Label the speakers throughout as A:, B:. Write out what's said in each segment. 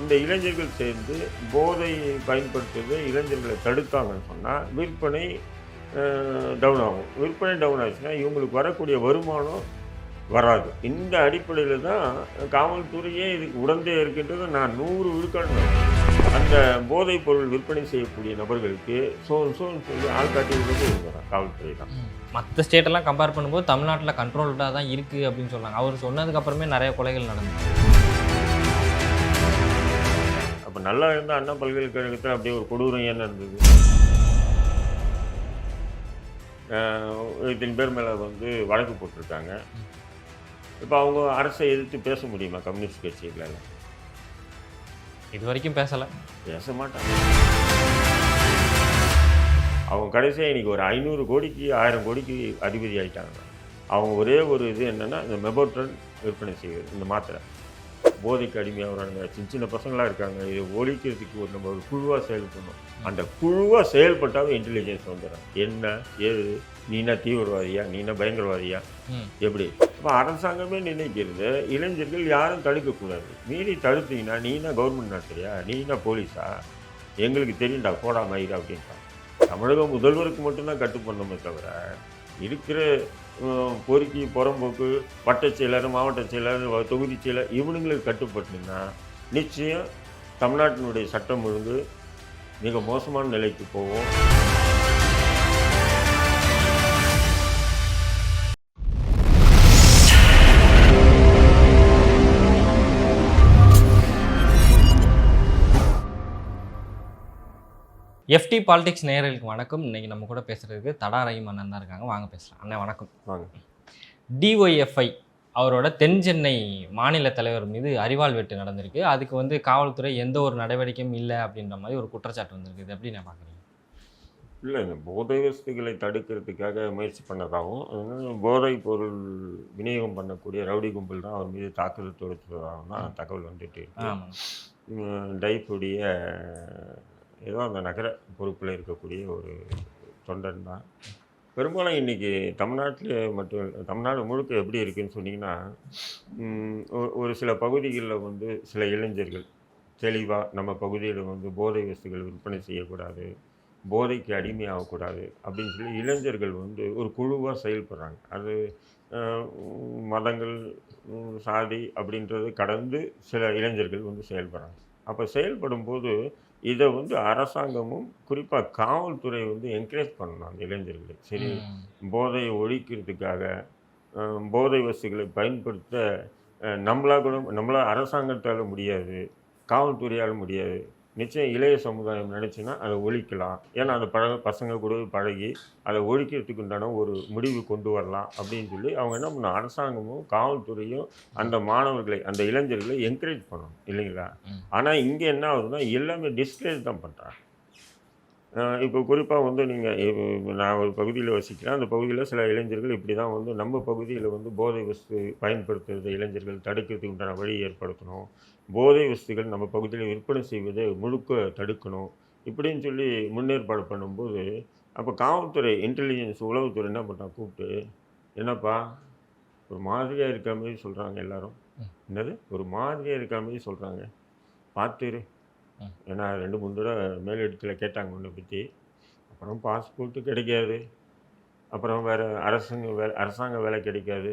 A: இந்த இளைஞர்கள் சேர்ந்து போதையை பயன்படுத்துறதை இளைஞர்களை தடுத்தாங்கன்னு சொன்னால் விற்பனை டவுன் ஆகும். விற்பனை டவுன் ஆச்சுன்னா இவங்களுக்கு வரக்கூடிய வருமானம் வராது. இந்த அடிப்படையில் தான் காவல்துறையே இதுக்கு உடந்தே இருக்கின்றது நான் 100 விழுக்காடு. அந்த போதைப் பொருள் விற்பனை செய்யக்கூடிய நபர்களுக்கு சோன்னு சொல்லி ஆள் காட்டி விடுறது காவல்துறை தான்.
B: மற்ற ஸ்டேட்டெல்லாம் கம்பேர் பண்ணும்போது தமிழ்நாட்டில் கண்ட்ரோல்டாக தான் இருக்குது அப்படின்னு சொல்கிறாங்க. அவர் சொன்னதுக்கப்புறமே நிறைய கொலைகள் நடந்தது.
A: அப்போ நல்லா இருந்தால் அண்ணா பல்கலைக்கழகத்தில் அப்படியே ஒரு கொடூரம் ஏன் நடந்தது? இத்தனை பேர் மேலே வழக்கு போட்டிருக்காங்க. இப்போ அவங்க அரசை எதிர்த்து பேச முடியுமா கம்யூனிஸ்ட் கட்சிகளால்?
B: இது வரைக்கும் பேச
A: மாட்டாங்க. அவங்க கடைசியாக இன்றைக்கி ஒரு 500 கோடிக்கு 1000 கோடிக்கு அதிபதி ஆகிட்டாங்க. அவங்க ஒரே ஒரு இது என்னென்னா இந்த மெபோட்ரன் விற்பனை செய்வது, இந்த மாத்திரை போதைக்கு அடிமையாகிறாங்க. சின்ன பசங்களாக இருக்காங்க. இதை ஒழிக்கிறதுக்கு நம்ம ஒரு குழுவாக செயல்படணும். அந்த குழுவாக செயல்பட்டாலும் இன்டெலிஜென்ஸ் வந்துடும். என்ன ஏது, நீனா தீவிரவாதியா, நீனா பயங்கரவாதியா, எப்படி? இப்போ அரசாங்கமே நினைக்கிறது இளைஞர்கள் யாரும் தடுக்கக்கூடாது. மீறி தடுத்தீங்கன்னா நீனா கவர்மெண்ட் நடத்துறியா, நீனா போலீஸா, எங்களுக்கு தெரியும்டா போடா மயிரா அப்படின்ட்டான். தமிழக முதல்வருக்கு மட்டும்தான் கட்டுப்படணுமே தவிர இருக்கிற பொறுக்கி புறம்போக்கு வட்டச் செயலர், மாவட்ட செயலர், தொகுதி செயலர் இவனுங்களுக்கு கட்டுப்பட்டுன்னா நிச்சயம் தமிழ்நாட்டினுடைய சட்டம் ஒழுங்கு மிக மோசமான நிலைக்கு போகும்.
B: எஃப்டி பாலிடிக்ஸ் நேயர்களுக்கு வணக்கம். இன்றைக்கி நம்ம கூட பேசுகிறதுக்கு தடா ரஹீம் அண்ணன் தான் இருக்காங்க. வாங்க பேசலாம். அண்ணன் வணக்கம்.
A: வாங்க.
B: டிஒய்எஃப்ஐ அவரோட தென் சென்னை மாநில தலைவர் மீது அரிவாள் வெட்டு நடந்திருக்கு. அதுக்கு காவல்துறை எந்த ஒரு நடவடிக்கையும் இல்லை அப்படின்ற மாதிரி ஒரு குற்றச்சாட்டு வந்திருக்கு. இது எப்படி நான் பார்க்குறேன்?
A: இல்லை, இந்த போதை வஸ்துகளை தடுக்கிறதுக்காக முயற்சி பண்ணதாகவும் போதைப் பொருள் விநியோகம் பண்ணக்கூடிய ரவுடி கும்பல் தான் அவர் மீது தாக்குதல் தொடுத்ததாகவும் தான் தகவல் வந்துட்டு இருக்கு. டைஃபுடைய ஏதோ அந்த நகர பொறுப்பில் இருக்கக்கூடிய ஒரு தொண்டன் தான். பெரும்பாலும் இன்றைக்கி தமிழ்நாட்டிலே மட்டும் தமிழ்நாடு முழுக்க எப்படி இருக்குதுன்னு சொன்னிங்கன்னா, ஒரு சில பகுதிகளில் சில இளைஞர்கள் தெளிவாக நம்ம பகுதியில் போதை வஸ்துகள் விற்பனை செய்யக்கூடாது, போதைக்கு அடிமையாகக்கூடாது அப்படின்னு சொல்லி இளைஞர்கள் ஒரு குழுவாக செயல்படுறாங்க. அது மதங்கள் சாதி அப்படின்றது கடந்து சில இளைஞர்கள் செயல்படுறாங்க. அப்போ செயல்படும் போது இதை அரசாங்கமும் குறிப்பாக காவல்துறை என்கரேஜ் பண்ணணும் அந்த இளைஞர்களை. சரி, போதையை ஒழிக்கிறதுக்காக போதை வஸ்துகளை பயன்படுத்த நம்மளா அரசாங்கத்தால் முடியாது, காவல்துறையால் முடியாது. நிச்சயம் இளைய சமுதாயம் நினச்சின்னா அதை ஒழிக்கலாம். ஏன்னா அந்த பசங்க கூட பழகி அதை ஒழிக்கிறதுக்கு உண்டான ஒரு முடிவு கொண்டு வரலாம் அப்படின்னு சொல்லி அவங்க என்ன பண்ணணும், அரசாங்கமும் காவல்துறையும் அந்த மாணவர்களை அந்த இளைஞர்களை என்கரேஜ் பண்ணணும் இல்லைங்களா? ஆனால் இங்கே என்ன ஆகுதுன்னா எல்லாமே டிஸ்கரேஜ் தான் பண்ணுறாங்க. இப்போ குறிப்பாக நீங்கள் நான் ஒரு பகுதியில் வசிக்கிறேன். அந்த பகுதியில் சில இளைஞர்கள் இப்படி தான் நம்ம பகுதியில் போதை வஸ்து பயன்படுத்துகிறத இளைஞர்கள் தடுக்கிறதுக்கு உண்டான வழி ஏற்படுத்தணும், போதை வஸ்துகள் நம்ம பகுதியில் விற்பனை செய்வதை முழுக்க தடுக்கணும் இப்படின்னு சொல்லி முன்னேற்பாடு பண்ணும்போது அப்போ காவல்துறை இன்டெலிஜென்ஸ் உளவுத்துறை என்ன பண்ணா கூப்பிட்டு, என்னப்பா ஒரு மாதிரியாக இருக்கிற மாதிரி சொல்கிறாங்க எல்லாரும், என்னது ஒரு மாதிரியாக இருக்கிற மாதிரி சொல்கிறாங்க, பார்த்துரு. ஏன்னா 2-3 தடவை மேலிடத்தில் கேட்டாங்க உன்னை பற்றி. அப்புறம் பாஸ்போர்ட்டு கிடைக்காது, அப்புறம் வேறு அரசாங்க வேலை கிடைக்காது,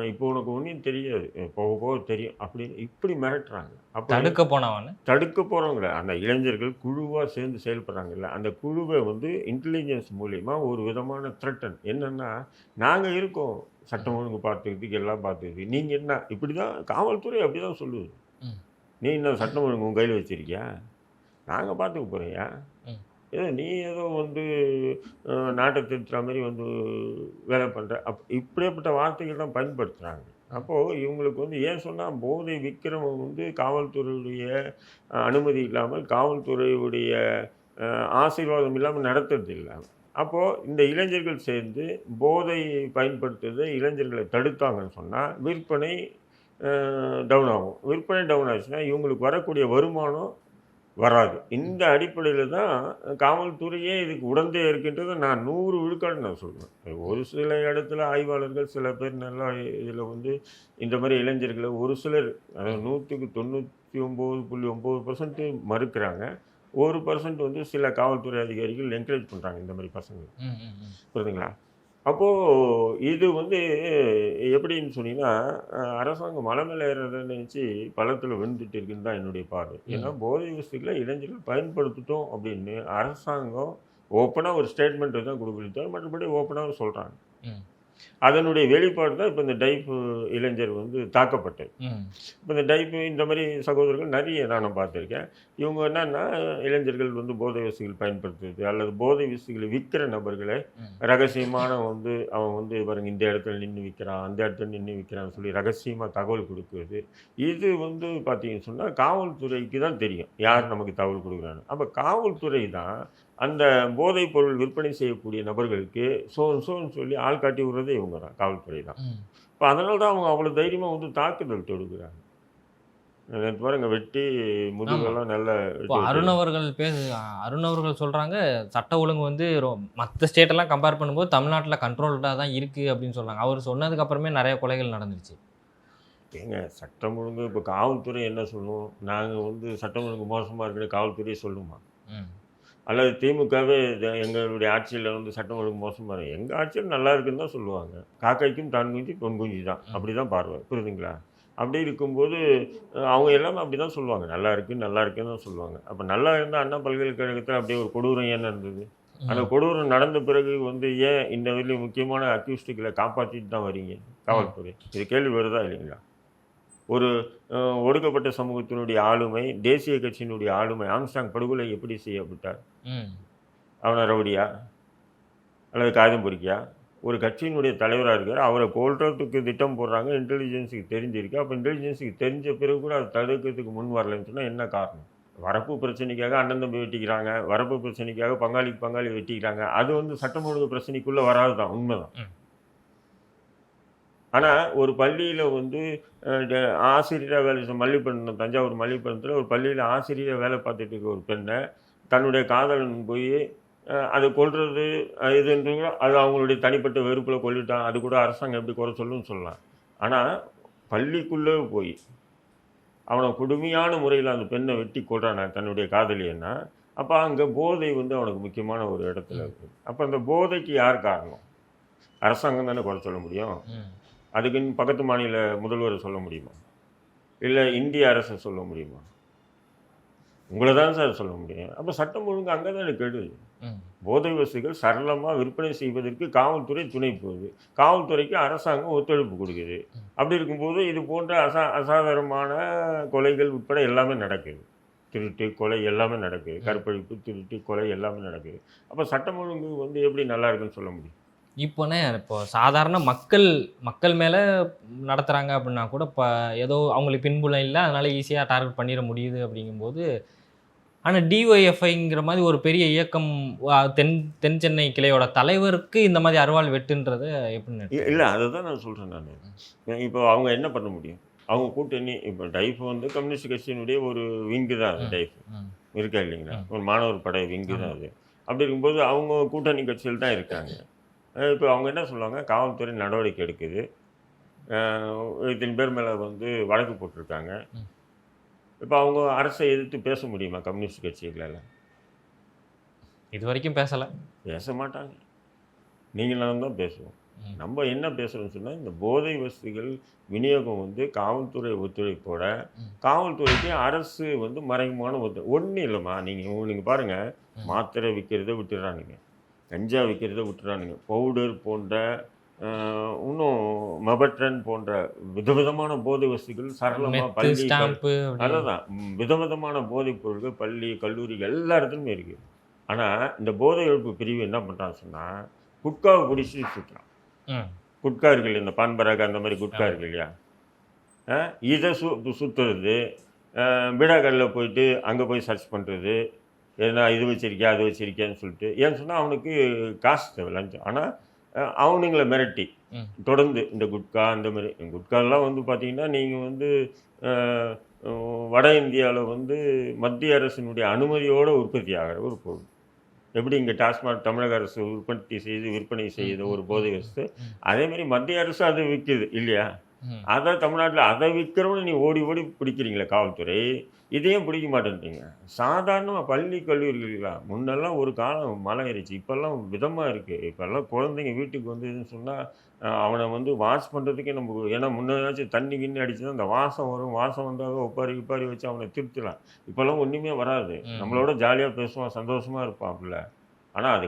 A: இப்போ உனக்கு ஒன்றும் தெரியாது, போக போக தெரியும் அப்படின்னு இப்படி மிரட்டுறாங்க. அப்போ தடுக்க போகிறவங்கள அந்த இளைஞர்கள் குழுவாக சேர்ந்து செயல்படுறாங்கல்ல, அந்த குழுவை இன்டெலிஜென்ஸ் மூலிமா ஒரு விதமான த்ரெட்டன் என்னென்னா, நாங்கள் இருக்கோம் சட்டம் ஒழுங்கு பார்த்துக்கிறதுக்கு எல்லாம் பார்த்துக்கிறதுக்கு, நீங்கள் என்ன இப்படி தான் காவல்துறை அப்படி தான் சொல்லுது. நீ என்ன சட்டம் ஒழுங்கு உங்கள் கையில் வச்சுருக்கியா, நாங்கள் பார்த்துக்க போகிறியா, ஏதோ நீ ஏதோ நாட்டை திருத்துற மாதிரி வேலை பண்ணுற இப்படிப்பட்ட வார்த்தைகள் தான் பயன்படுத்துகிறாங்க. அப்போது இவங்களுக்கு ஏன் சொன்னால் போதை விற்கிறவங்க காவல்துறையுடைய அனுமதி இல்லாமல் காவல்துறையுடைய ஆசீர்வாதம் இல்லாமல் நடத்துறது இல்லை. அப்போது இந்த இளைஞர்கள் சேர்ந்து போதை பயன்படுத்துறதை இளைஞர்களை தடுத்தாங்கன்னு சொன்னால் விற்பனை டவுன் ஆகும். விற்பனை டவுன் ஆச்சுன்னா இவங்களுக்கு வரக்கூடிய வருமானம் வராது. இந்த அடிப்படையில் தான் காவல்துறையே இதுக்கு உடந்தையா இருக்கின்றதை நான் 100 விழுக்காடு நான் சொல்லுவேன். ஒரு சில இடத்துல ஆய்வாளர்கள் சில பேர் நல்லா இதில் வந்து இந்த மாதிரி இளைஞர்களை ஒரு சிலர், அதாவது 100க்கு 99.9% மறுக்கிறாங்க. 1% வந்து சில காவல்துறை அதிகாரிகள் என்கரேஜ் பண்ணுறாங்க இந்த மாதிரி பசங்க.
B: ம், ம், ம்.
A: புரியுதுங்களா? அப்போ இது வந்து எப்படின்னு சொன்னீங்கன்னா, அரசாங்கம் மலை மேல ஏறுறத நினைச்சு பள்ளத்துல விழுந்துட்டு இருக்குன்னு தான் என்னுடைய பார்வை. ஏன்னா,
B: ம்,
A: போதை வஸ்துக்களை இளைஞர்கள் பயன்படுத்தட்டும் அப்படின்னு அரசாங்கம் ஓப்பனா ஒரு ஸ்டேட்மெண்ட் தான் குடுக்குது தவிர, மற்றபடி ஓப்பனாவே சொல்றாங்க.
B: ம்,
A: அதனுடைய வெளிப்பாடு தான் இப்ப இந்த டைப் இளைஞர் வந்து தாக்கப்பட்டது.
B: ம்,
A: இப்ப இந்த டைப் இந்த மாரி சகோதரர்கள் நெறைய நானும் பார்த்துருக்கேன். இவங்க என்னன்னா, இளைஞர்கள் வந்து போதை வஸ்துகள் பயன்படுத்துறது, அல்லது போதை வஸ்துகளை விக்கிற நபர்கள
B: ம்,
A: ரகசியமான வந்து அவன் வந்து பாருங்க இந்த இடத்துல நின்னு விக்கிறான், அந்த இடத்துல நின்னு விக்கிறான்னு சொல்லி ரகசியமா தகவல் குடுக்குறது. இது வந்து பார்த்தீங்கன்னு சொன்னா, காவல்துறைக்கு தான் தெரியும். யார் நமக்கு தகவல் குடுக்குறான்னு. அப்ப காவல்துறை தான் அந்த போதைப் பொருள் விற்பனை செய்யக்கூடிய நபர்களுக்கு சோன்னு சொல்லி ஆள் காட்டி விடுறதே இவங்க தான். காவல்துறை தான்.
B: ம்.
A: இப்ப அதனால தான் அவங்க அவ்வளோ தைரியமா வந்து தாக்குதல் தொடுக்குறாங்க. நேத்து பாருங்க வெட்டி
B: ஆமா.
A: முதுகெல்லாம் நல்லா
B: இப்போ
A: வெட்டி
B: அருண்
A: வச்சிருக்காங்க.
B: அவர்கள் அருண் அவர்கள் சொல்றாங்க, சட்ட ஒழுங்கு வந்து மத்த ஸ்டேட் எல்லாம் கம்பேர் பண்ணும்போது தமிழ்நாட்டுல கண்ட்ரோல்டா தான் இருக்கு அப்படின்னு சொல்றாங்க. அவர் சொன்னதுக்கு அப்புறமே நெறைய கொலைகள் நடந்துருச்சு.
A: ஏங்க சட்டம் ஒழுங்கு இப்போ காவல்துறை என்ன சொல்லும்? நாங்க வந்து சட்டம் ஒழுங்கு மோசமா இருக்குன்னு காவல்துறையே சொல்லுமா?
B: ம்,
A: அல்லது திமுகவே எங்களுடைய ஆட்சியில வந்து சட்டம் ஒழுங்கு மோசமா இருக்கு. எங்க ஆட்சியில் நல்லா இருக்குன்னு தான் சொல்லுவாங்க. காக்கைக்கும் தான் குஞ்சு, பொன் குஞ்சு தான்.
B: ம்,
A: அப்படிதான் பார்வை. புரியுதுங்களா? அப்படி இருக்கும்போது அவங்க எல்லாமே அப்படிதான் சொல்லுவாங்க. நல்லா இருக்கு, நல்லா இருக்குன்னு தான் சொல்லுவாங்க. அப்ப நல்லா இருந்தா அண்ணா பல்கலைக்கழகத்துல அப்படியே ஒரு கொடூரம் ஏன் நடந்தது? அந்த
B: ம்,
A: கொடூரம் நடந்த பிறகு வந்து ஏன் இந்த வெளி முக்கியமான அக்யூஸ்டுகளை காப்பாத்திட்டு தான் வரீங்க
B: ம்,
A: காவல்துறை? இது கேள்வி வருதா இல்லைங்களா? ஒரு ஒடுக்கப்பட்ட சமூகத்தினுடைய ஆளுமை, தேசிய கட்சியினுடைய ஆளுமை ஆம்ஸ்ட்ராங் படுகொலை எப்படி செய்யப்பட்டார்?
B: ம்,
A: அவன ரவுடியா? அல்லது காகிதம் பொறுக்கியா? ஒரு கட்சியினுடைய தலைவரா இருக்காரு. அவர கொல்றதுக்கு திட்டம் போடுறாங்க. இன்டெலிஜென்ஸுக்கு தெரிஞ்சிருக்கு. அப்ப இன்டெலிஜென்ஸுக்கு தெரிஞ்ச பிறகு கூட அத தடுக்கிறதுக்கு முன் வரலன்னு சொன்னா என்ன காரணம்? வரப்பு பிரச்சனைக்காக அண்ணன் தம்பி வெட்டிக்கிறாங்க. வரப்பு பிரச்சனைக்காக பங்காளிக்கு பங்காளி வெட்டிக்கிறாங்க. அது வந்து சட்டம் ஒழுங்கு பிரச்சனைக்குள்ள வராது தான். உண்மதான்.
B: ம்,
A: ஆனா, ஒரு பள்ளியில வந்து அ ட ஆசிரியரா வேலை மல்லிப்பட்டினம் தஞ்சாவூர் மல்லிப்பட்டினத்தில ஒரு பள்ளியில ஆசிரியரா வேலை பார்த்துட்டு இருக்க ஒரு பெண்ண, தன்னுடைய காதலன் போயி அத கொல்றது இதுன்றது அது அவங்களுடைய தனிப்பட்ட வெறுப்புல கொல்லிட்டான். அது கூட அரசாங்கம் எப்படி குறை சொல்லும்னு சொல்லலாம். ஆனா, பள்ளிக்குள்ள போய் அவன கொடுமையான முறையில அந்த பெண்ண வெட்டி கொல்றானா தன்னுடைய காதலியன்னா, அப்ப அங்க போதை வந்து அவனுக்கு முக்கியமான ஒரு இடத்துல
B: ம்,
A: இருக்கு. அப்ப அந்த போதைக்கு யார் காரணம்? அரசாங்கம் தானே குறை சொல்ல முடியும்.
B: ம்,
A: அதுக்குன்னு பக்கத்து மாநில முதல்வர சொல்ல முடியுமா? இல்ல இந்திய அரச சொல்ல முடியுமா? உங்கள தான் சார் சொல்ல முடியும். அப்ப சட்டம் ஒழுங்கு அங்க தானே கெடுது.
B: ம்,
A: போதை வஸ்துகள் சரளமா விற்பனை செய்வதற்கு காவல்துறை துணை போகுது. காவல்துறைக்கு அரசாங்கம் ஒத்துழைப்பு குடுக்குது.
B: ம்,
A: அப்படி இருக்கும்போது இது போன்ற அசாதாரணமான கொலைகள் உட்பட எல்லாமே நடக்குது. திருட்டு, கொலை எல்லாமே நடக்குது.
B: ம்.
A: கற்பழிப்பு, திருட்டு, கொலை எல்லாமே நடக்குது. அப்ப சட்டம் ஒழுங்கு வந்து எப்படி நல்லா இருக்குன்னு சொல்ல முடியும்?
B: இப்போ சாதாரண மக்கள் மக்கள் மேல நடத்துறாங்க அப்படின்னா கூட, ஏதோ அவங்களுக்கு பின்புலம் இல்ல. அதனால ஈஸியா டார்கெட் பண்ணிற முடியுது அப்படிங்கும்போது, ஆனா டிஒய்எஃப்ஐங்கிற மாரி ஒரு பெரிய இயக்கம் தென் தென் சென்னை கிளையோட தலைவருக்கு இந்த மாரி அருவாள் வெட்டுன்றத எப்படின்னு
A: இல்ல
B: எடுத்துக்கிறீங்க?
A: அததான் நான் சொல்றேன் நானு.
B: ம்,
A: இப்போ அவங்க என்ன பண்ண முடியும்? அவங்க கூட்டணி இப்போ டைஃப் வந்து கம்யூனிஸ்ட் கட்சியினுடைய ஒரு விங்கு தான் அது
B: ம்,
A: டைஃப்.
B: ம்,
A: இருக்கா இல்லைங்களா?
B: ம்.
A: ஒரு மாணவர் படை விங்கு
B: ஆமா.
A: தான் அது. அப்படி இருக்கும்போது அவங்க கூட்டணி கட்சியில் தான் இருக்காங்க. இப்போ அவங்க என்ன சொல்லுவாங்க? காவல்துறை நடவடிக்கை எடுக்குது. அ இத்தனை பேர் மேல வந்து வழக்கு போட்டிருக்காங்க.
B: ம்.
A: இப்போ அவங்க அரசை எதிர்த்து பேச முடியுமா கம்யூனிஸ்ட் கட்சிகளால?
B: இதுவரைக்கும் பேசல.
A: பேச மாட்டாங்க. நீங்களும் தான் பேசுவோம்.
B: ம்,
A: நம்ம என்ன பேசுறோம்னு சொன்னா, இந்த போதை வஸ்துகள் விநியோகம் வந்து காவல்துறை ஒத்துழைப்போட,
B: ம்,
A: காவல்துறைக்கு அரசு வந்து மறைமுகமான ஒண்ணும் இல்லம்மா. நீங்க பாருங்க,
B: ம்,
A: மாத்திரை விக்கிறத விட்டுறானுங்க. கஞ்சா விக்கிறத விட்டுறானுங்க. பவுடர் போன்ற இன்னும் மெபட்ரன் போன்ற விதவிதமான போதை வஸ்துகள் சரளமா
B: மெத்து,
A: பள்ளி,
B: ஸ்டாம்பு அப்படி.
A: அததான் விதவிதமான போதைப் பொருட்கள் பள்ளி, கல்லூரி எல்லா இடத்துலயுமே இருக்கு. ஆனா, இந்த போதை ஒழிப்பு பிரிவு என்ன பண்றான்னு சொன்னா, குட்காவ புடிச்சுட்டு சுத்துறான்.
B: ம்.
A: குட்கா இருக்கு இல்லையா, இந்த பான் பராக் அந்த மாரி குட்கா
B: ஆமா.
A: இருக்கு இல்லையா? இத சுத்துறது, பீடா கடையில போயிட்டு அங்க போய் சர்ச் பண்றது. எதுனா இது வச்சிருக்கியா, அது வச்சிருக்கியான்னு சொல்லிட்டு. ஏன்னு சொன்னா அவனுக்கு காசு தேவை லஞ்சம். ஆனா, அவனுங்கள மிரட்டி,
B: ம்,
A: தொடர்ந்து இந்த குட்கா அந்த மாரி குட்காலாம் வந்து பார்த்தீங்கன்னா, நீங்க வந்து அ வட இந்தியாவில் வந்து மத்திய அரசினுடைய அனுமதியோடு உற்பத்தி ஆகிற ஒரு பொருள். எப்படி இங்கே டாஸ்மாக் தமிழக அரசு உற்பத்தி செய்து விற்பனை செய்த ஒரு போதை வஸ்து, அதேமாரி மத்திய அரசு அதை விற்கிது இல்லையா? அதை தமிழ்நாட்டில் அதை விற்கிறவனு நீ ஓடி ஓடி பிடிக்கிறீங்களே காவல்துறை, இதையும் பிடிக்க மாட்டேன்றீங்க. சாதாரணமாக பள்ளி கல்லூரிகளா முன்னெல்லாம் ஒரு காலம் மலை ஏறிச்சு, இப்போல்லாம் விதமாக இருக்குது. இப்போல்லாம் குழந்தைங்க வீட்டுக்கு வந்ததுன்னு சொன்னால் அவனை வந்து வாஷ் பண்ணுறதுக்கே நம்ம, ஏன்னா முன்னாச்சும் தண்ணி கிண்ணி அடிச்சுன்னா அந்த வாசம் வரும், வாசம் வந்தால் ஒப்பாரி கிப்பாரி வச்சு அவனை திருத்தலாம். இப்போல்லாம் ஒன்றுமே வராது, நம்மளோட ஜாலியாக பேசுவான், சந்தோஷமாக இருப்பான் பிள்ளை. ஆனால் அது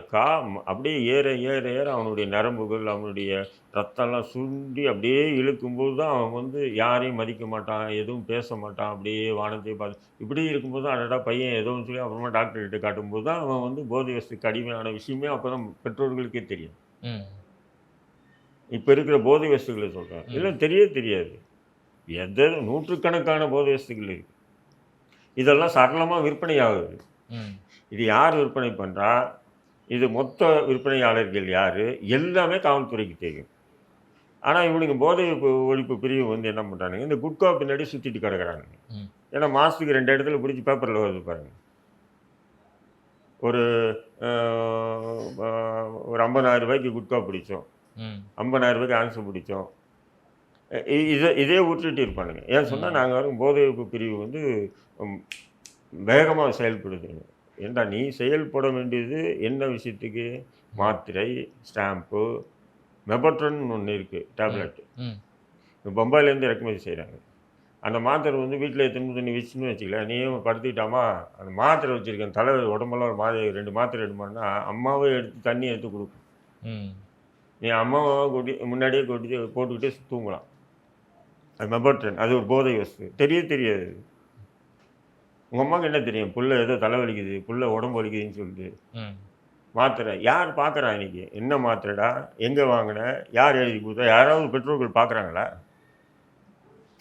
A: அப்படியே ஏற ஏற ஏற அவனுடைய நரம்புகள், அவனுடைய ரத்தம்லாம் சுண்டி அப்படியே இழுக்கும்போது தான் அவன் வந்து யாரையும் மதிக்க மாட்டான், எதுவும் பேச மாட்டான், அப்படியே வானத்தையே பார்த்து இப்படி இருக்கும்போது தான் அடடா பையன் ஏதோன்னு சொல்லி அப்புறமா டாக்டர்கிட்ட காட்டும்போது தான் அவன் வந்து போதை வசதிக்கு அடிமையான விஷயமே அப்போ தான் பெற்றோர்களுக்கே தெரியும். இப்போ இருக்கிற போதை வஸ்துகளை சொல்கிறேன், இல்லை தெரியாது. நூற்றுக்கணக்கான போதை வஸ்துகள் இருக்குது. இதெல்லாம் சரளமாக விற்பனை ஆகுது. இது யார் விற்பனை பண்ணுறா, இது மொத்த விற்பனையாளர்கள் யார், எல்லாமே காவல்துறைக்கு தெரியும். ஆனால் இவனுக்கு போதை ஒழிப்பு பிரிவு வந்து என்ன பண்ணுறானுங்க, இந்த குட்கா பின்னாடி சுற்றிட்டு கிடக்கிறாங்க. ஏன்னா மாதத்துக்கு 2 இடத்துல பிடிச்சி பேப்பரில் வருது பாருங்கள். ஒரு 50,000 ரூபாய்க்கு குட்கா பிடிச்சோம், 50,000 ரூபாய்க்கு ஆன்சர் பிடிச்சோம், இதே விட்டுட்டு இருப்பானுங்க. ஏன் சொன்னால் நாங்கள் வரும் போதை ஒழிப்பு பிரிவு வந்து வேகமாக செயல்படுதுங்க. ஏண்டா நீ செயல்பட வேண்டியது என்ன விஷயத்துக்கு, மாத்திரை, ஸ்டாம்பு, மெபட்ரன் ஒன்று இருக்குது டேப்லெட்டு, பம்பாயிலேருந்து இறக்குமதி செய்கிறாங்க. அந்த மாத்திரை வந்து வீட்டில் தண்ணி வச்சுன்னு வச்சுக்கல, நீயும் படுத்திக்கிட்டாமா அந்த மாத்திரை வச்சுருக்கேன் தலை உடம்பெல்லாம் ஒரு மாதிரி 2 மாத்திரை எடுமான்னா அம்மாவே எடுத்து தண்ணி எடுத்து கொடுக்கும். நீ அம்மாவை முன்னாடியே போட்டுக்கிட்டே தூங்கலாம். அது மெபட்ரன், அது ஒரு போதை வஸ்து. தெரியாது. உங்கள் அம்மாவுக்கு என்ன தெரியும், புள்ள ஏதோ தலைவலிக்குது, புள்ள உடம்பு வலிக்குதுன்னு சொல்லிட்டு மாத்திரை யார் பார்க்குறா இன்னைக்கு? என்ன மாத்திரைடா, எங்கே வாங்கின, யார் எழுதி கொடுத்தா, யாராவது பெற்றோர்கள் பார்க்குறாங்களா?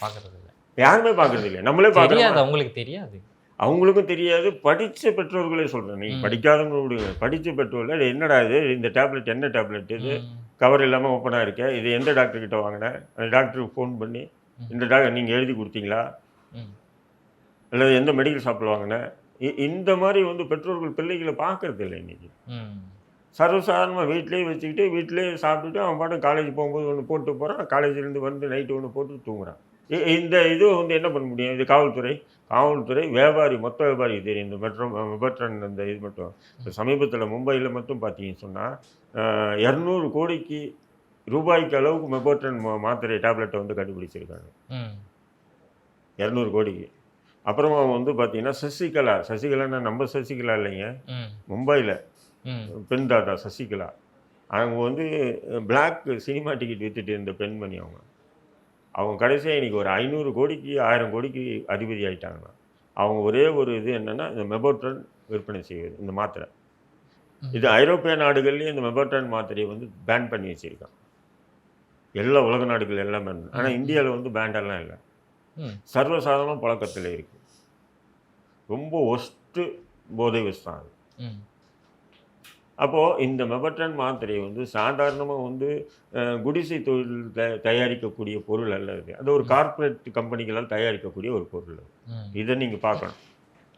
B: பார்க்குறது இல்லை,
A: யாருமே பார்க்குறது இல்லை. நம்மளே பார்க்குறோம்,
B: அவங்களுக்கு தெரியாது,
A: அவங்களுக்கும் தெரியாது. படித்த பெற்றோர்களே சொல்கிறேன், நீங்கள் படிக்காதவங்க விடுங்க, படித்த பெற்றோர்கள் என்னடா இது, இந்த டேப்லெட் என்ன டேப்லெட் இது, கவர் இல்லாமல் ஓப்பனாக இருக்க, இது எந்த டாக்டர்கிட்ட வாங்கினேன், அந்த டாக்டருக்கு ஃபோன் பண்ணி இந்த டாக்டர் நீங்கள் எழுதி கொடுத்தீங்களா, இல்லை எந்த மெடிக்கல் ஷாப்பில் வாங்கினேன், இந்த மாதிரி வந்து பெற்றோர்கள் பிள்ளைகளை பார்க்கறது இல்லை இன்றைக்கி. சர்வசாதாரணமாக வீட்டிலேயே வச்சுக்கிட்டு வீட்டிலேயே சாப்பிட்டுட்டு அவன் பாட்டு காலேஜ் போகும்போது ஒன்று போட்டு போகிறான், காலேஜ்லேருந்து வந்து நைட்டு ஒன்று போட்டு தூங்குறான். இந்த இது வந்து என்ன பண்ண முடியும், இது காவல்துறை வியாபாரி, மொத்த வியாபாரி தெரியும். இந்த மெபட்ரன் அந்த இது மட்டும் இப்போ சமீபத்தில் மும்பையில் மட்டும் பார்த்தீங்கன்னு சொன்னால் 200 கோடிக்கு ரூபாய்க்கு அளவுக்கு மெபட்ரன் மாத்திரை டேப்லெட்டை வந்து கண்டுபிடிச்சிருக்காங்க, 200 கோடிக்கு. அப்புறமா வந்து பார்த்தீங்கன்னா சசிகலான்னா நம்ம சசிகலா இல்லைங்க, மும்பையில் பெண் தாத்தா சசிகலா. அவங்க வந்து பிளாக் சினிமா டிக்கெட் விற்றுட்டு இருந்த பெண்மணி. அவங்க கடைசியாக இன்றைக்கி ஒரு 500 கோடிக்கு 1000 கோடிக்கு அதிபதி ஆகிட்டாங்க. அவங்க ஒரே ஒரு இது என்னென்னா இந்த மெபட்ரன் விற்பனை செய்வது, இந்த மாத்திரை. இது ஐரோப்பிய நாடுகள்லேயும் இந்த மெபட்ரன் மாத்திரையை வந்து பேன் பண்ணி வச்சுருக்கான், எல்லா உலக நாடுகள் எல்லாமே. ஆனால் இந்தியாவில் வந்து பேண்டெல்லாம் இல்லை, சர்வசாதாரண பழக்கத்தில் இருக்குது. ரொம்ப ஒஸ்ட்டு போதை வஸ்து தான் அது. அப்போது இந்த மெபட்ரன் மாத்திரையை வந்து சாதாரணமாக வந்து குடிசை தொழில் தயாரிக்கக்கூடிய பொருள் அல்ல இது. அது ஒரு கார்ப்பரேட் கம்பெனிகளால் தயாரிக்கக்கூடிய ஒரு பொருள். இதை நீங்கள் பார்க்கணும்.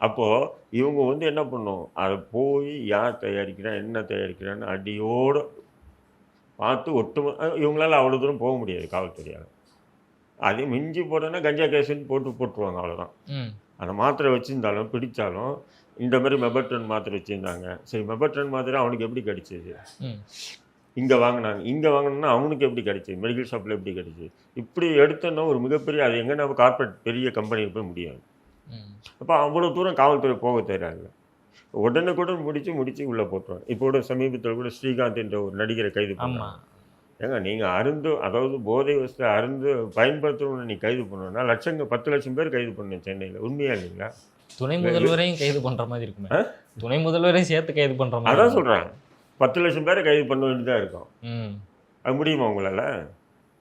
A: அப்போது இவங்க வந்து என்ன பண்ணும், அதை போய் யார் தயாரிக்கிறான், என்ன தயாரிக்கிறான்னு அடியோடு பார்த்து இவங்களால அவ்வளோ தூரம் போக முடியாது காவல்துறையால். அது மிஞ்சி போட்டோன்னா கஞ்சா கேஸுன்னு போட்டுருவாங்க, அவ்வளோதான். அந்த மாத்திரை வச்சுருந்தாலும் பிடித்தாலும் இந்த மாதிரி மெபட்ரன் மாத்திரை வச்சுருந்தாங்க. சரி, மெபட்ரன் மாத்திரை அவனுக்கு எப்படி கிடைச்சிது, இங்கே வாங்கினோன்னா அவனுக்கு எப்படி கிடைச்சிது, மெடிக்கல் ஷாப்பில் எப்படி கிடைச்சிது, இப்படி எடுத்தோன்னா ஒரு மிகப்பெரிய, அது எங்கே நம்ம கார்ப்பரேட் பெரிய கம்பெனிக்கு போய் முடியாது. அப்போ அவ்வளோ தூரம் காவல்துறை போக தெரியாது. உடனுக்குடன் முடிச்சு உள்ளே போட்டுருவாங்க. இப்போ கூட சமீபத்தில் கூட ஸ்ரீகாந்த் என்ற ஒரு நடிகரை கைது பண்ணாங்க. ஏங்க நீங்கள் அதாவது போதை வஸ்து பயன்படுத்தணும்னு நீ கைது பண்ணணும்னா 10 லட்சம் பேர் கைது பண்ணணும் சென்னையில். உண்மையா இல்லைங்களா?
B: துணை முதல்வரையும் கைது பண்ணுற மாதிரி இருக்குமே, துணை முதல்வரையும் சேர்த்து கைது பண்ணுற மாதிரி.
A: அதான் சொல்கிறேன், 10 லட்சம் பேரை கைது பண்ண வேண்டியதாக இருக்கும். அது முடியுமா உங்களால்?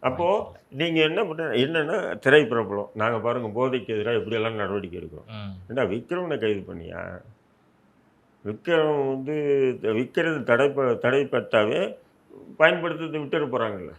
A: அப்போது நீங்கள் என்ன என்னென்னா திரைப்பிரபலம் நாங்கள் பாருங்கள் போதைக்கு எதிராக எப்படியெல்லாம் நடவடிக்கை எடுக்கிறோம். ஏன்னா விக்ரமனை கைது பண்ணியா, விக்ரம் வந்து விற்கிறது தடைப்பட்டாவே பயன்படுத்துறதை விட்டுற போகிறாங்கல்ல.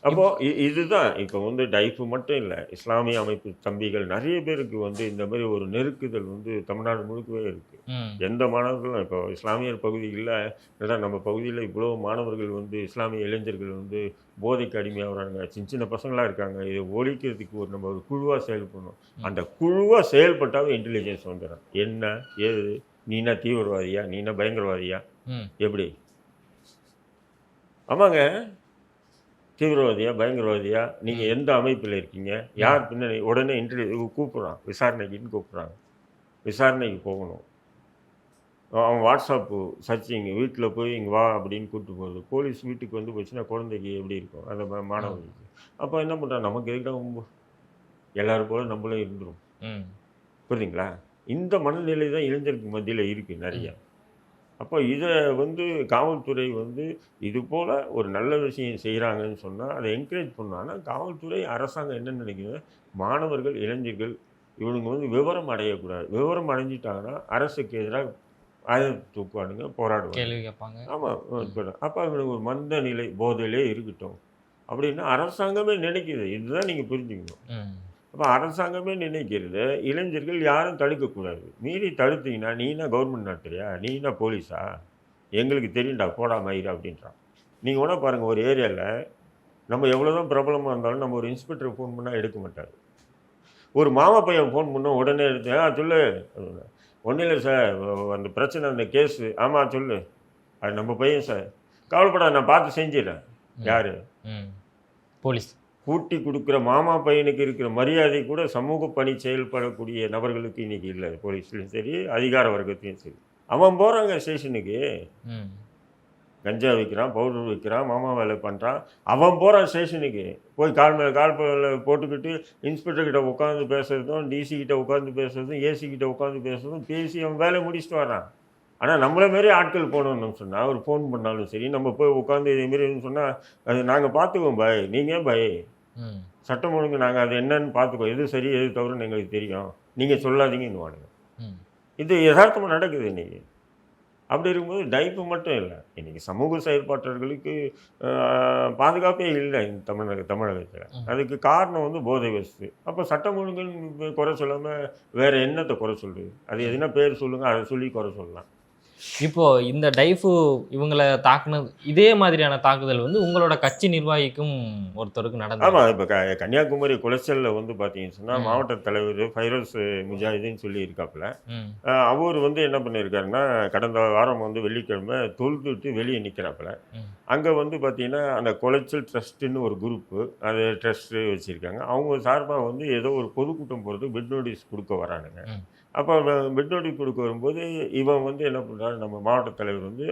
A: அப்போ இதுதான் இப்போ வந்து டைஃப் மட்டும் இல்லை, இஸ்லாமிய அமைப்பு தம்பிகள் நிறைய பேருக்கு வந்து இந்த மாதிரி ஒரு நெருக்குதல் வந்து தமிழ்நாடு முழுக்கவே இருக்கு.
B: ம்.
A: எந்த மாணவர்களும் இப்போ இஸ்லாமியர் பகுதியில் இல்லைன்னா நம்ம பகுதியில் இவ்வளோ மாணவர்கள் வந்து இஸ்லாமிய இளைஞர்கள் வந்து போதைக்கு அடிமையாகிறாங்க, சின்ன சின்ன பசங்களாக இருக்காங்க. இதை ஒழிக்கிறதுக்கு நம்ம ஒரு குழுவாக செயல்படணும். அந்த குழுவாக செயல்பட்டாவே இன்டெலிஜென்ஸ் வந்துடும். என்ன ஏது, நீ என்ன தீவிரவாதியா, நீ என்ன பயங்கரவாதியா, எப்படி? ஆமாங்க, தீவிரவாதியா பயங்கரவாதியா, நீங்கள் எந்த அமைப்பில் இருக்கீங்க, யார் பின்னாடி, உடனே இன்டர்வியூ கூப்பிட்றான், விசாரணைக்குன்னு கூப்பிட்றாங்க. விசாரணைக்கு போகணும். அவன் வாட்ஸ்அப்பு சர்ச்சிங் வீட்டில் போய் இங்கே வா அப்படின்னு கூப்பிட்டு போகுது. போலீஸ் வீட்டுக்கு வந்து போச்சுன்னா குழந்தைக்கு எப்படி இருக்கும் அந்த மாணவர்களுக்கு? அப்போ என்ன பண்ணுறான், நமக்கு எதுக்கிட்ட எல்லாரும் போல நம்மளும் இருந்துரும். புரியுதுங்களா? இந்த மனநிலை தான் இளைஞருக்கு மத்தியில் இருக்குது நிறைய. அப்போ இதை வந்து காவல்துறை வந்து இது போல் ஒரு நல்ல விஷயம் செய்கிறாங்கன்னு சொன்னால் அதை என்கரேஜ் பண்ணணும். ஆனால் காவல்துறை அரசாங்கம் என்ன நினைக்குது, மாணவர்கள் இளைஞர்கள் இவனுங்க வந்து விவரம் அடையக்கூடாது. விவரம் அடைஞ்சிட்டாங்கன்னா அரசுக்கு எதிராக ஆயுதம் தூக்குவானுங்க, போராடுவாங்க,
B: கேள்வி கேட்பாங்க.
A: ஆமாம். அப்போ இவனுக்கு ஒரு மந்த நிலை போதையிலே இருக்கட்டும் அப்படின்னா அரசாங்கமே நினைக்குது. இதுதான் நீங்கள் புரிஞ்சுக்கணும். அப்போ அரசாங்கமே நினைக்கிறது இளைஞர்கள் யாரும் தடுக்கக்கூடாது. மீறி தடுத்தீங்கன்னா நீ என்ன கவர்மெண்ட் நடத்துறியா, நீ என்ன போலீஸா, எங்களுக்கு தெரியும்டா போடா மயிறு அப்படின்றான். நீங்கள் கூட பாருங்கள், ஒரு ஏரியாவில் நம்ம எவ்வளோ தான் பிரபலமாக இருந்தாலும் நம்ம ஒரு இன்ஸ்பெக்டர் ஃபோன் பண்ணால் எடுக்க மாட்டார். ஒரு மாமா பையன் ஃபோன் பண்ணோம் உடனே எடுத்து சொல்லு, ஒன்றும் இல்லை சார், அந்த பிரச்சனை அந்த கேஸு, ஆமாம் சொல்லு, அது நம்ம பையன் சார், கவலைப்படாத நான் பார்த்து செஞ்சிடறேன். யார்?
B: போலீஸ்.
A: கூட்டி கொடுக்குற மாமா பையனுக்கு இருக்கிற மரியாதை கூட சமூக பணி செயல்படக்கூடிய நபர்களுக்கு இன்றைக்கி இல்லை. போலீஸ்லையும் சரி, அதிகார வர்க்கத்தையும் சரி. அவன் போகிறாங்க ஸ்டேஷனுக்கு, கஞ்சா விற்கிறான், பவுடர் விற்கிறான், மாமா வேலை பண்ணுறான், அவன் போகிறான் ஸ்டேஷனுக்கு. போய் கால் மேலே கால் போட்டுக்கிட்டு இன்ஸ்பெக்டர்கிட்ட உட்காந்து பேசுகிறதும், டிசி கிட்ட உட்காந்து பேசுகிறதும், ஏசி கிட்ட உட்காந்து பேசுகிறதும், பேசி அவன் வேலை முடிச்சுட்டு வரான். ஆனால் நம்மளை மாரி ஆட்கள் போனோம்னு சொன்னால் ஒரு ஃபோன் பண்ணாலும் சரி, நம்ம போய் உட்காந்து இதேமாரின்னு சொன்னால் அது நாங்கள் பார்த்துக்குவோம் பாய், நீங்கள் பாய், சட்டம் ஒழுங்கு நாங்கள் அது என்னன்னு பார்த்துக்கோ, எது சரி எது தவறுன்னு எங்களுக்கு தெரியும், நீங்கள் சொல்லாதீங்கன்னு வாடுங்க. இது யதார்த்தமாக நடக்குது இன்றைக்கி. அப்படி இருக்கும்போது டைப்பு மட்டும் இல்லை, இன்றைக்கி சமூக செயற்பாட்டர்களுக்கு பாதுகாப்பே இல்லை இந்த தமிழகத்தில். அதுக்கு காரணம் வந்து போதை வசதி. அப்போ சட்டம் ஒழுங்குன்னு குறை சொல்லாமல் வேறு என்னத்தை குறை சொல்கிறது? அது எதுனா பேர் சொல்லுங்கள், அதை சொல்லி குறை சொல்லலாம்.
B: இப்போ இந்த டைஃபு இவங்களை தாக்குனது இதே மாதிரியான தாக்குதல் வந்து உங்களோட கட்சி நிர்வாகிக்கும் ஒருத்தருக்கு நடந்தது.
A: ஆமாம், இப்போ கன்னியாகுமரி குளச்சலில் வந்து பார்த்தீங்கன்னு சொன்னால் மாவட்ட தலைவர் ஃபைரோஸ் முஜாஹிதின்னு சொல்லி இருக்காப்புல. அவர் வந்து என்ன பண்ணியிருக்காருன்னா, கடந்த வாரம் வந்து வெள்ளிக்கிழமை தொழுதுட்டு வெளியே நிற்கிறாப்புல. அங்கே வந்து பார்த்தீங்கன்னா அந்த குளச்சல் ட்ரஸ்ட்டுன்னு ஒரு குரூப்பு, அது ட்ரஸ்ட்டு வச்சுருக்காங்க. அவங்க சார்பாக வந்து ஏதோ ஒரு பொதுக்கூட்டம் போகிறது பெட் நோட்டீஸ் கொடுக்க வரானுங்க. அப்போ பெட் நோட்டீஸ் கொடுக்க வரும்போது இவன் வந்து என்ன பண்ணுறாரு, நம்ம மாவட்ட தலைவர் வந்து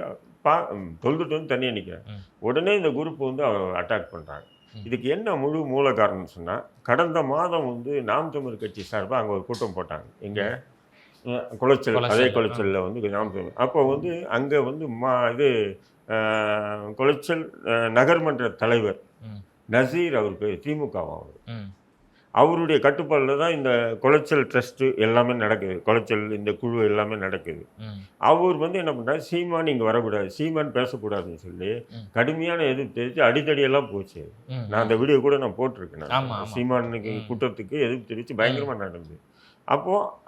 A: தொழுதுட்டு வந்து தனியாக நிற்கிறேன். உடனே இந்த குரூப் வந்து அட்டாக் பண்ணுறாங்க. இதுக்கு என்ன முழு மூல காரணம்னு சொன்னால், கடந்த மாதம் வந்து நாம் தமிழர் கட்சி சார்பாக அங்கே ஒரு கூட்டம் போட்டாங்க. எங்கே குளச்சல், அதே குளச்சலில் வந்து நாம் தமிழ். அப்போ வந்து அங்கே வந்து இது குளச்சல் நகர்மன்ற தலைவர் நசீர் அவர் பேர், திமுகவாக அவருடைய கட்டுப்பாடில் தான் இந்த குளச்சல் ட்ரஸ்ட்டு எல்லாமே நடக்குது. குளச்சல் இந்த குழு எல்லாமே நடக்குது. அவர் வந்து என்ன பண்ணுறாரு, சீமான் இங்கே வரக்கூடாது, சீமான் பேசக்கூடாதுன்னு சொல்லி கடுமையான எதிர்ப்பு தெரிவித்து அடித்தடியெல்லாம் போச்சு. நான் அந்த வீடியோ கூட நான் போட்டிருக்கேன். சீமானுக்கு கூட்டத்துக்கு எதிர்ப்பு தெரிவித்து பயங்கரமாக நடந்தது.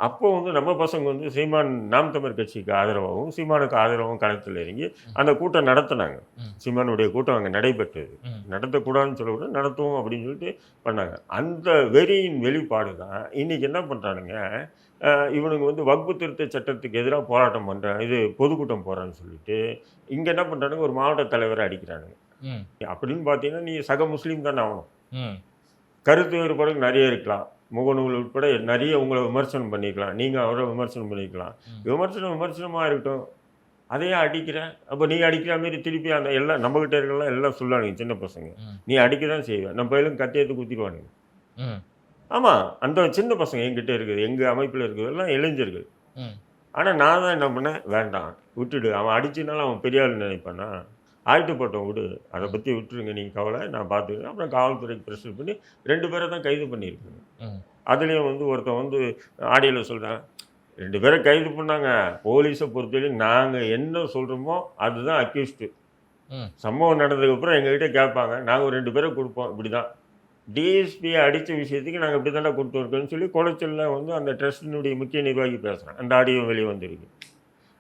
A: அப்போ வந்து நம்ம பசங்க வந்து சீமான் நாம் தமிழர் கட்சிக்கு ஆதரவாகவும் சீமானுக்கு ஆதரவாகவும் களத்தில் இறங்கி அந்த கூட்டம் நடத்தினாங்க. சீமானுடைய கூட்டம் அங்கே நடைபெற்றது. நடத்தக்கூடாதுன்னு சொல்லக்கூடாது, நடத்துவோம் அப்படின்னு சொல்லிட்டு பண்ணாங்க. அந்த வெறியின் வெளிப்பாடு தான் இன்றைக்கி என்ன பண்ணுறானுங்க, இவனுங்க வந்து வக்பு திருத்த சட்டத்துக்கு எதிராக போராட்டம் பண்ணுறாங்க, இது பொதுக்கூட்டம் போகிறான்னு சொல்லிட்டு இங்கே என்ன பண்ணுறானுங்க, ஒரு மாவட்ட தலைவரை அடிக்கிறானுங்க. அப்படின்னு பார்த்தீங்கன்னா நீ சக முஸ்லீம் தானே ஆகணும். கருத்து வேறுபாடு நிறைய இருக்கலாம், முகநூல் உட்பட நிறைய உங்களை விமர்சனம் பண்ணிக்கலாம், நீங்கள் அவரை விமர்சனம் பண்ணிக்கலாம். விமர்சனமாக இருக்கட்டும், அதையே அடிக்கிறேன். அப்போ நீ அடிக்கிற மாரி திருப்பி அந்த எல்லாம் நம்மகிட்ட இருக்கலாம் எல்லாம் சொல்லானுங்க சின்ன பசங்க, நீ அடிக்க தான் செய்வேன், நம்ம பயிலும் கத்தியத்தை குத்திடுவானுங்க. ஆமாம், அந்த சின்ன பசங்க என்கிட்ட இருக்குது, எங்கள் அமைப்பில் இருக்குது எல்லாம் இளைஞர்கள். ஆனால் நான் தான் என்ன பண்ணேன், வேண்டாம் விட்டுடு, அவன் அடிச்சுனாலும் அவன் பெரிய ஆள் நினைப்பானா, ஆழ்த்துப்பட்டோம் விடு, அதை பற்றி விட்டுருங்க, நீங்கள் கவலை, நான் பார்த்துக்கிறேன். அப்புறம் காவல்துறைக்கு ப்ரெஷர் பண்ணி 2 பேரை தான் கைது பண்ணியிருக்கேங்க. அதுலேயும் வந்து ஒருத்தன் வந்து ஆடியோவில் சொல்கிறேன், 2 பேரை கைது பண்ணாங்க. போலீஸை பொறுத்தவரைக்கும் நாங்கள் என்ன சொல்கிறோமோ அதுதான் அக்யூஸ்டு.
B: ம்.
A: சம்பவம் நடந்ததுக்கப்புறம் எங்ககிட்ட கேட்பாங்க, நாங்கள் 2 பேரை கொடுப்போம் இப்படி தான். டிஎஸ்பியை அடித்த விஷயத்துக்கு நாங்கள் இப்படி தானே கொடுத்துருக்கோன்னு சொல்லி குளச்சலில் வந்து அந்த ட்ரஸ்டினுடைய முக்கிய நிர்வாகி பேசுகிறேன். அந்த ஆடியோ வெளியே வந்திருக்கு.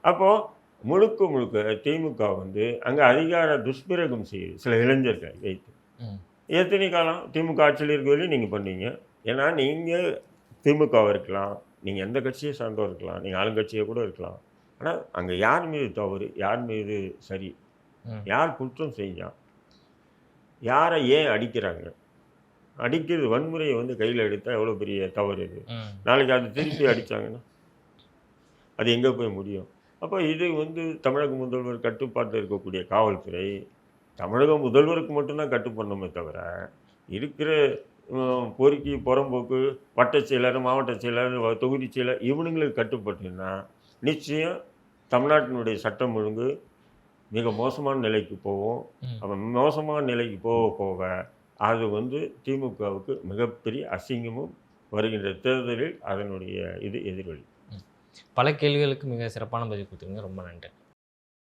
A: அப்போது முழுக்க முழுக்க திமுக வந்து அங்கே அதிகார துஷ்பிரயோகம் செய்யுது சில இளைஞர்களை வைத்து.
B: ம்.
A: எத்தனை காலம் திமுக ஆட்சியில் இருக்க வரையும் நீங்கள் பண்ணீங்க. ஏன்னா நீங்கள் திமுகவாக இருக்கலாம், நீங்கள் எந்த கட்சியை சார்ந்தோ இருக்கலாம், நீங்கள் ஆளுங்கட்சியை கூட இருக்கலாம். ஆனால் அங்கே யார் மீது தவறு, யார் மீது சரி,
B: ம்.
A: யார் குற்றம் செஞ்சான், யாரை ஏன் அடிக்கிறாங்க, அடிக்கிறது வன்முறையை வந்து கையில் எடுத்தால் எவ்வளோ பெரிய தவறு இது.
B: ம்.
A: நாளைக்கு அது திருப்பி அடித்தாங்கன்னா அது எங்கே போய் முடியும்? அப்போ இது வந்து தமிழக முதல்வர் கட்டுப்பாட்டில் இருக்கக்கூடிய காவல்துறை தமிழக முதல்வருக்கு மட்டும்தான் கட்டுப்படணுமே தவிர இருக்கிற பொறுக்கி புறம்போக்கு வட்டச் செயலர், மாவட்ட செயலர், தொகுதி செயலர் இவனுங்களுக்கு கட்டுப்பட்டுன்னா நிச்சயம் தமிழ்நாட்டினுடைய சட்டம் ஒழுங்கு மிக மோசமான நிலைக்கு போகும்.
B: ம்.
A: அப்போ மோசமான நிலைக்கு போக போக அது வந்து திமுகவுக்கு மிகப்பெரிய அசிங்கமும் வருகின்ற தேர்தலில் அதனுடைய இது எதிரொலி.
B: பல கேள்விகளுக்கு மிக சிறப்பான பதில் கொடுத்தீங்க. ரொம்ப நன்றி.